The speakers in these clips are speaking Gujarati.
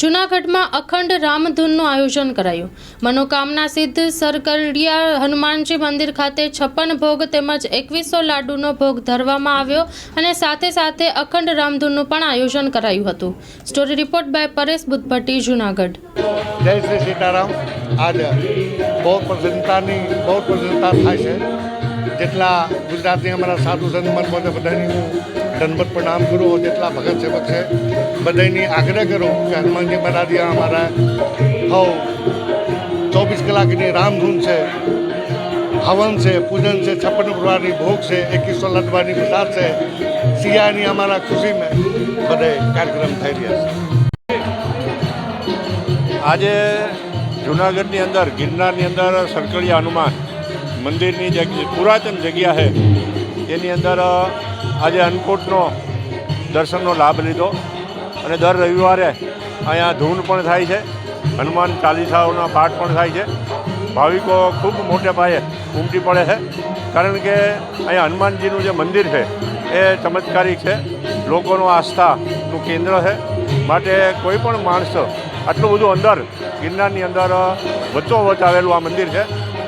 જૂનાગઢમાં અખંડ રામધૂનનું આયોજન કરાયું. મનોકામના સિદ્ધ સરકડિયા હનુમાનજી મંદિર ખાતે 56 ભોગ તેમજ 2100 લાડુનો ભોગ ધરવામાં આવ્યો અને સાથે સાથે અખંડ રામધૂનનું પણ આયોજન કરાયું હતું. Story report by Paresh Buddhbhatti, Junagadh. જય શ્રી સીતારામ. આજે બહુ પ્રસન્નતા થાય છે. જેટલા ગુજરાતની અમારા સાધુ સંત મહાત્માઓ બધાની હું દંડવત પ્રણામ કરું. જેટલા ભગત સેવક છે બધાની આગ્રહ કરું કે હનુમાનજી મહારાજ અમારા 24 કલાકની રામધૂન છે, હવન છે, પૂજન છે, 56 પ્રકારની ભોગ છે, 2100 લાડવાની પ્રસાદ છે. શિયાળાની અમારા ખુશીમાં બધે કાર્યક્રમ થઈ રહ્યા છે. આજે જૂનાગઢની અંદર ગિરનારની અંદર સરકડિયા હનુમાન મંદિરની જે પુરાતન જગ્યા છે તેની અંદર આજે અન્નકૂટનો દર્શનનો લાભ લીધો અને દર રવિવારે અહીંયા ધૂન પણ થાય છે, હનુમાન ચાલીસાઓના પાઠ પણ થાય છે. ભાવિકો ખૂબ મોટે પાયે ઉમટી પડે છે, કારણ કે અહીંયા હનુમાનજીનું જે મંદિર છે એ ચમત્કારિક છે, લોકોનું આસ્થાનું કેન્દ્ર છે. માટે કોઈ પણ માણસ આટલું બધું અંદર ગિરનારની અંદર વચ્ચોવચ્ચ આવેલું આ મંદિર છે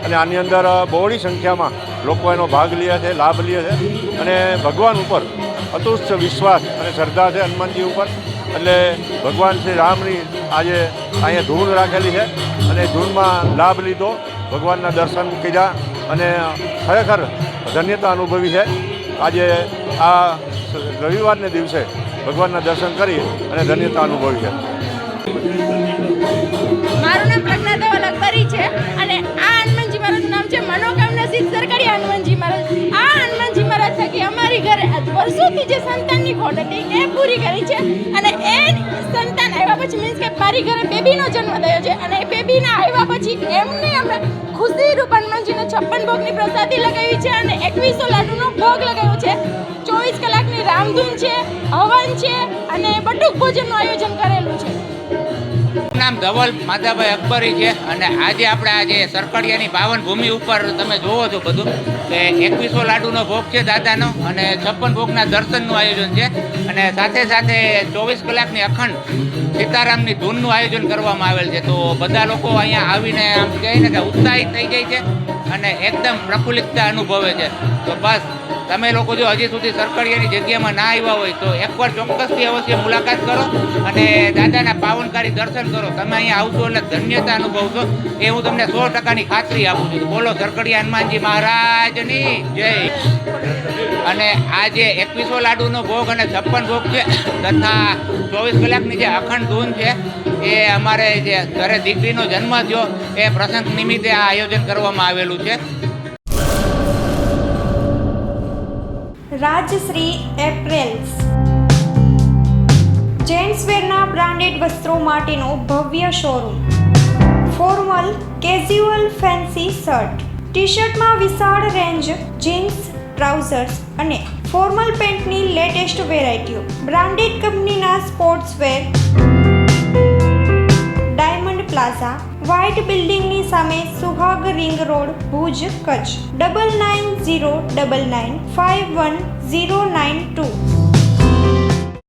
અને આની અંદર બહોળી સંખ્યામાં લોકો એનો ભાગ લે છે, લાભ લે છે અને ભગવાન ઉપર અતુચ્છ વિશ્વાસ અને શ્રદ્ધા છે હનુમાનજી ઉપર. એટલે ભગવાન શ્રી રામની આજે અહીંયા ધૂન રાખેલી છે અને ધૂનમાં લાભ લીધો, ભગવાનના દર્શન કર્યા અને ખરેખર ધન્યતા અનુભવી છે. આજે આ રવિવારને દિવસે ભગવાનના દર્શન કરી અને ધન્યતા અનુભવી છે. મારું નામ પ્રજ્ઞા દેવલ અકબરી છે અને આ હનુમાનજી મહારાજનું નામ છે મનોકામના સિદ્ધ સરકડિયા હનુમાનજી મહારાજ. આ હનુમાનજી મહારાજ થકી અમારી ઘરે વર્ષોથી જે સંતાનની ખોટ હતી એ પૂરી કરી છે અને એ સંતાન આવ્યા પછી મીન્સ કે મારી ઘરે બેબીનો જન્મ થયો છે અને એ બેબીના આવ્યા પછી એમને અમે ખુશી રૂપ હનુમાનજીને 56 ભોગની પ્રસાદી લગાવી છે અને 2100 લાડુનો ભોગ લગાવ્યો છે. 24 કલાકની રામધૂન છે, હવન છે અને બટુક ભોજનનું આયોજન કરેલું છે. નામ ધવલ માધાભાઈ અકબરી છે અને આજે આપણે સરકડિયાની પાવન ભૂમિ ઉપર તમે જોવો છો બધું કે 2100 લાડુનો ભોગ છે દાદાનો અને 56 ભોગના દર્શનનું આયોજન છે અને સાથે સાથે 24 કલાકની અખંડ સીતારામની ધૂનનું આયોજન કરવામાં આવેલ છે. તો બધા લોકો અહીંયા આવીને આમ કહે ને કે ઉત્સાહિત થઈ જાય છે અને એકદમ પ્રફુલ્લિતતા અનુભવે છે. તો બસ તમે લોકો જો હજી સુધી સરકડિયાની જગ્યામાં ના આવ્યા હોય તો એકવાર ચોક્કસથી અવશ્ય મુલાકાત કરો અને દાદાના પાવનકારી દર્શન કરો. તમે અહીંયા આવશો એટલે ધન્યતા અનુભવશો એ હું તમને 100%ની ખાતરી આપું છું. બોલો સરકડિયા હનુમાનજી મહારાજની જય. અને આ જે 2100 લાડુનો ભોગ અને 56 ભોગ છે તથા 24 કલાકની જે અખંડ ધૂન છે એ અમારે જે ઘરે દીકરીનો જન્મ થયો એ પ્રસંગ નિમિત્તે આ આયોજન કરવામાં આવેલું છે. રાજશ્રી એપ્રેલ્સ જેન્ટ્સવેરના બ્રાન્ડેડ વસ્ત્રો માટેનો ભવ્ય showroom. Formal, casual, fancy shirt, T શર્ટમાં વિશાળ રેન્જ, જીન્સ, ટ્રાઉઝર્સ અને ફોર્મલ પેન્ટની લેટેસ્ટ વેરાયટીઓ. બ્રાન્ડેડ કંપનીના સ્પોર્ટ્સવેર. ડાયમંડ પ્લાઝા, વ્હાઇટ બિલ્ડિંગની સામે, સુહાગ રિંગ રોડ, ભુજ, કચ્છ. 9909951092.